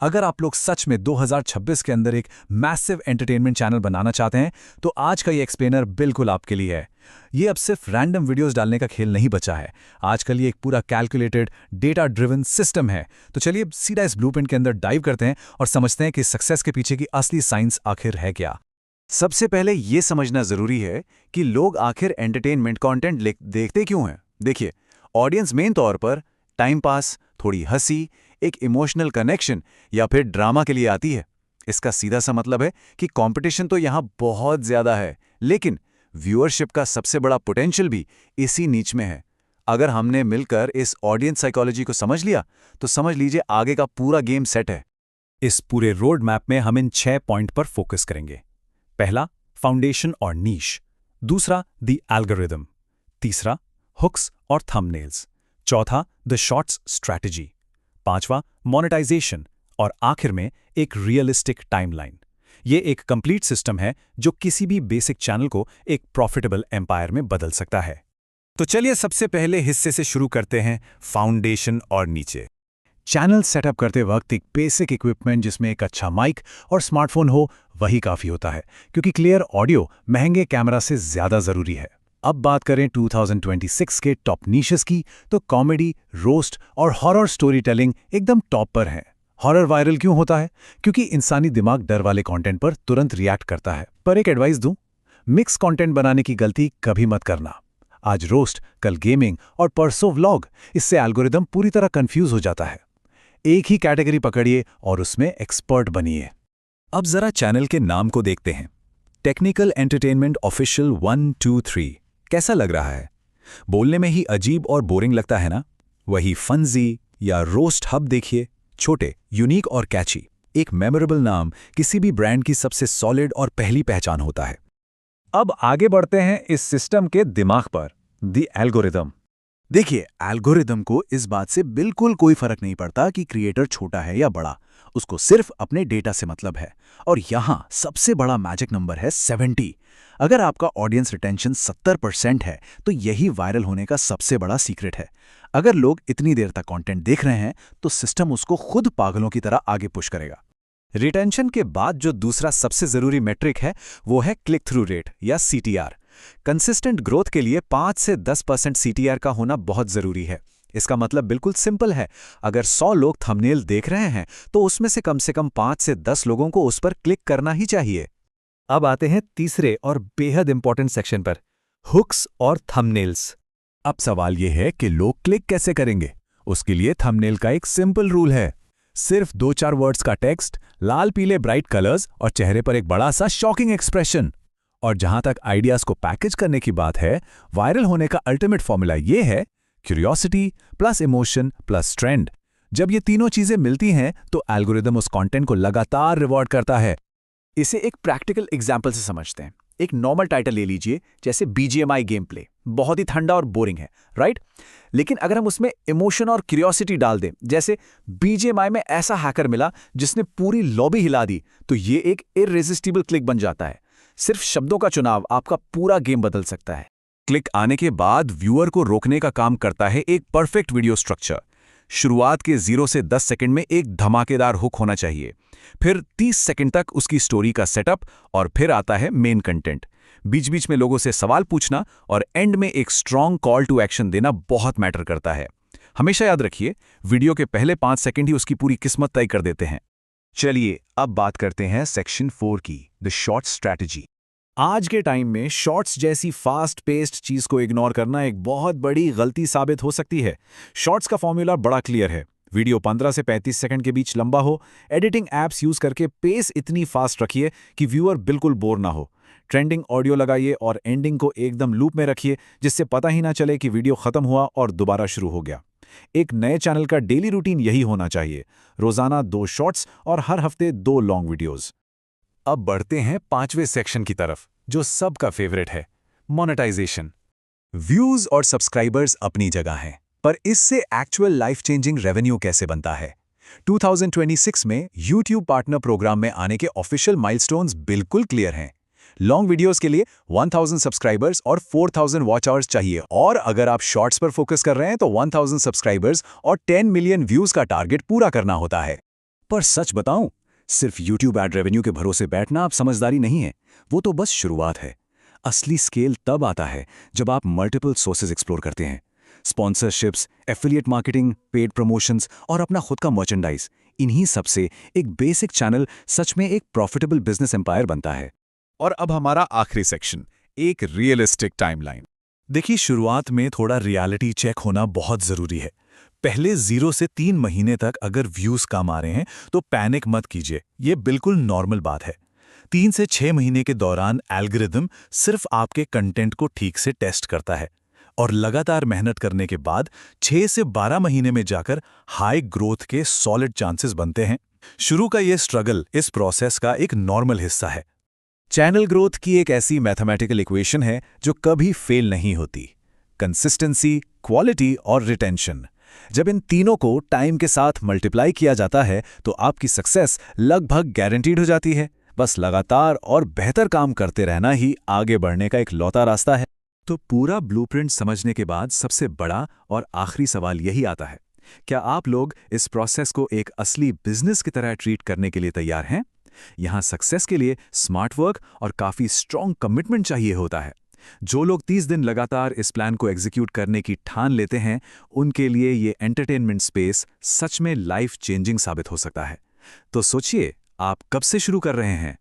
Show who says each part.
Speaker 1: अगर आप लोग सच में 2026 के अंदर एक मैसिव एंटरटेनमेंट चैनल बनाना चाहते हैं तो आज का ये एक्सप्लेनर बिल्कुल आपके लिए है। ये अब सिर्फ रैंडम वीडियोस डालने का खेल नहीं बचा है। आजकल ये एक पूरा कैलकुलेटेड डेटा ड्रिवन सिस्टम है। तो चलिए सीधा इस ब्लूप्रिंट के अंदर डाइव करते हैं और समझते हैं कि सक्सेस के पीछे की असली साइंस आखिर है क्या।
Speaker 2: सबसे पहले ये समझना जरूरी है कि लोग आखिर एंटरटेनमेंट कंटेंट देखते क्यों हैं। देखिए, ऑडियंस मेन तौर पर टाइम पास, थोड़ी हंसी, एक इमोशनल कनेक्शन या फिर ड्रामा के लिए आती है। इसका सीधा सा मतलब है कि कंपटीशन तो यहाँ बहुत ज्यादा है, लेकिन व्यूअरशिप का सबसे बड़ा पोटेंशियल भी इसी नीच में है। अगर हमने मिलकर इस ऑडियंस साइकोलॉजी को समझ लिया तो समझ लीजिए आगे का पूरा गेम सेट है।
Speaker 1: इस पूरे रोड मैप में हम इन 6 पॉइंट पर फोकस करेंगे। पहला, फाउंडेशन और नीश। दूसरा, द एल्गोरिदम। तीसरा, हुक्स और थंबनेल्स। चौथा, द शॉर्ट्स स्ट्रैटेजी। पांचवा, मोनेटाइजेशन। और आखिर में एक रियलिस्टिक टाइमलाइन। ये एक कंप्लीट सिस्टम है जो किसी भी बेसिक चैनल को एक प्रॉफिटेबल एम्पायर में बदल सकता है। तो चलिए सबसे पहले हिस्से से शुरू करते हैं, फाउंडेशन और नीचे। चैनल सेटअप करते वक्त एक बेसिक इक्विपमेंट जिसमें एक अच्छा माइक और स्मार्टफोन हो वही काफ़ी होता है, क्योंकि क्लियर ऑडियो महंगे कैमरा से ज़्यादा ज़रूरी है। अब बात करें 2026 के टॉप नीशेस की, तो कॉमेडी, रोस्ट और हॉरर स्टोरी टेलिंग एकदम टॉप पर हैं। हॉरर वायरल क्यों होता है? क्योंकि इंसानी दिमाग डर वाले कंटेंट पर तुरंत रिएक्ट करता है। पर एक एडवाइस दूं, मिक्स कंटेंट बनाने की गलती कभी मत करना। आज रोस्ट, कल गेमिंग और परसों व्लॉग, इससे एल्गोरिदम पूरी तरह कंफ्यूज हो जाता है। एक ही कैटेगरी पकड़िए और उसमें एक्सपर्ट बनिए। अब जरा चैनल के नाम को देखते हैं। टेक्निकल एंटरटेनमेंट ऑफिशियल 1 2 3 कैसा लग रहा है? बोलने में ही अजीब और बोरिंग लगता है ना? वही फंजी या रोस्ट हब देखिए, छोटे, यूनिक और कैची। एक मेमोरेबल नाम किसी भी ब्रांड की सबसे सॉलिड और पहली पहचान होता है। अब आगे बढ़ते हैं इस सिस्टम के दिमाग पर, द एल्गोरिदम।
Speaker 2: देखिए, एल्गोरिदम को इस बात से बिल्कुल कोई फर्क नहीं पड़ता कि क्रिएटर छोटा है या बड़ा। उसको सिर्फ अपने डेटा से मतलब है। और यहाँ सबसे बड़ा मैजिक नंबर है 70। अगर आपका ऑडियंस रिटेंशन 70% है तो यही वायरल होने का सबसे बड़ा सीक्रेट है। अगर लोग इतनी देर तक कंटेंट देख रहे हैं तो सिस्टम उसको खुद पागलों की तरह आगे पुश करेगा।
Speaker 1: रिटेंशन के बाद जो दूसरा सबसे जरूरी मेट्रिक है वो है क्लिक थ्रू रेट या CTR। कंसिस्टेंट ग्रोथ के लिए 5 से 10% CTR का होना बहुत जरूरी है। इसका मतलब बिल्कुल सिंपल है। अगर 100 लोग थंबनेल देख रहे हैं तो उसमें से कम 5 से 10 लोगों को उस पर क्लिक करना ही चाहिए। अब आते हैं तीसरे और बेहद इंपॉर्टेंट सेक्शन पर, हुक्स और थंबनेल्स। अब सवाल यह है कि लोग क्लिक कैसे करेंगे? उसके लिए थंबनेल का एक सिंपल रूल है। सिर्फ 2-4 वर्ड्स का टेक्स्ट, लाल पीले ब्राइट कलर्स और चेहरे पर एक बड़ा सा शॉकिंग एक्सप्रेशन। और जहां तक आइडियाज को पैकेज करने की बात है, वायरल होने का अल्टीमेट फॉर्मूला यह है curiosity plus emotion plus trend. जब ये तीनों चीजें मिलती हैं तो एल्गोरिदम उस कंटेंट को लगातार रिवॉर्ड करता है।
Speaker 2: इसे एक प्रैक्टिकल एग्जाम्पल से समझते हैं। एक नॉर्मल टाइटल ले लीजिए, जैसे BGMI गेम प्ले। बहुत ही ठंडा और बोरिंग है, राइट? लेकिन अगर हम उसमें इमोशन और क्यूरियोसिटी डाल दें, जैसे BGMI में ऐसा हैकर मिला जिसने पूरी लॉबी हिला दी, तो ये एक इररेसिस्टिबल क्लिक बन जाता है। सिर्फ शब्दों का चुनाव आपका पूरा गेम बदल सकता है।
Speaker 1: क्लिक आने के बाद व्यूअर को रोकने का काम करता है एक परफेक्ट वीडियो स्ट्रक्चर। शुरुआत के 0 से 10 सेकंड में एक धमाकेदार हुक होना चाहिए, फिर 30 सेकंड तक उसकी स्टोरी का सेटअप, और फिर आता है मेन कंटेंट। बीच बीच में लोगों से सवाल पूछना और एंड में एक स्ट्रॉन्ग कॉल टू एक्शन देना बहुत मैटर करता है। हमेशा याद रखिए, वीडियो के पहले 5 सेकंड ही उसकी पूरी किस्मत तय कर देते हैं।
Speaker 2: चलिए अब बात करते हैं सेक्शन 4 की, द शॉर्ट स्ट्रैटेजी।
Speaker 1: आज के टाइम में शॉर्ट्स जैसी फास्ट पेस्ड चीज को इग्नोर करना एक बहुत बड़ी गलती साबित हो सकती है। शॉर्ट्स का फॉर्मूला बड़ा क्लियर है। वीडियो 15 से 35 सेकंड के बीच लंबा हो। एडिटिंग एप्स यूज करके पेस इतनी फास्ट रखिए कि व्यूअर बिल्कुल बोर ना हो। ट्रेंडिंग ऑडियो लगाइए और एंडिंग को एकदम लूप में रखिए, जिससे पता ही ना चले कि वीडियो खत्म हुआ और दोबारा शुरू हो गया। एक नए चैनल का डेली रूटीन यही होना चाहिए, रोजाना 2 शॉर्ट्स और हर हफ्ते 2 लॉन्ग वीडियोस। अब बढ़ते हैं 5वें सेक्शन की तरफ, जो सबका फेवरेट है, मोनेटाइजेशन। व्यूज और सब्सक्राइबर्स अपनी जगह हैं, पर इससे एक्चुअल लाइफ चेंजिंग रेवेन्यू कैसे बनता है? 2026 में YouTube पार्टनर प्रोग्राम में आने के ऑफिशियल माइलस्टोन्स बिल्कुल क्लियर हैं। लॉन्ग वीडियोस के लिए 1000 सब्सक्राइबर्स और 4000 वॉच आवर्स चाहिए, और अगर आप शॉर्ट्स पर फोकस कर रहे हैं तो 1000 सब्सक्राइबर्स और 10 मिलियन व्यूज का टारगेट पूरा करना होता है।
Speaker 2: पर सच बताऊं, सिर्फ YouTube एड रेवेन्यू के भरोसे बैठना आप समझदारी नहीं है, वो तो बस शुरुआत है। असली स्केल तब आता है जब आप मल्टीपल सोर्सेज एक्सप्लोर करते हैं। Sponsorships, affiliate marketing, paid promotions और अपना खुद का मर्चेंडाइज, इन्हीं सब से एक बेसिक चैनल सच में एक प्रॉफिटेबल बिजनेस एम्पायर बनता है।
Speaker 3: और अब हमारा आखिरी सेक्शन, एक रियलिस्टिक टाइमलाइन।
Speaker 4: देखिए, शुरुआत में थोड़ा रियलिटी चेक होना बहुत ज़रूरी है। पहले 0 से 3 महीने तक अगर व्यूज़ कम आ रहे हैं तो पैनिक मत कीजिए, ये बिल्कुल नॉर्मल बात है। 3 से 6 महीने के दौरान एल्गोरिदम सिर्फ आपके कंटेंट को ठीक से टेस्ट करता है और लगातार मेहनत करने के बाद 6 से 12 महीने में जाकर हाई ग्रोथ के सॉलिड चांसेस बनते हैं। शुरू का ये स्ट्रगल इस प्रोसेस का एक नॉर्मल हिस्सा है।
Speaker 2: चैनल ग्रोथ की एक ऐसी मैथमेटिकल इक्वेशन है जो कभी फेल नहीं होती: कंसिस्टेंसी, क्वालिटी और रिटेंशन। जब इन तीनों को टाइम के साथ मल्टीप्लाई किया जाता है तो आपकी सक्सेस लगभग गारंटीड हो जाती है। बस लगातार और बेहतर काम करते रहना ही आगे बढ़ने का एक लौता रास्ता है।
Speaker 4: तो पूरा ब्लूप्रिंट समझने के बाद सबसे बड़ा और आखिरी सवाल यही आता है, क्या आप लोग इस प्रोसेस को एक असली बिजनेस की तरह ट्रीट करने के लिए तैयार हैं? यहाँ सक्सेस के लिए स्मार्ट वर्क और काफ़ी स्ट्रॉन्ग कमिटमेंट चाहिए होता है। जो लोग 30 दिन लगातार इस प्लान को एग्जीक्यूट करने की ठान लेते हैं, उनके लिए ये एंटरटेनमेंट स्पेस सच में लाइफ चेंजिंग साबित हो सकता है। तो सोचिए, आप कब से शुरू कर रहे हैं?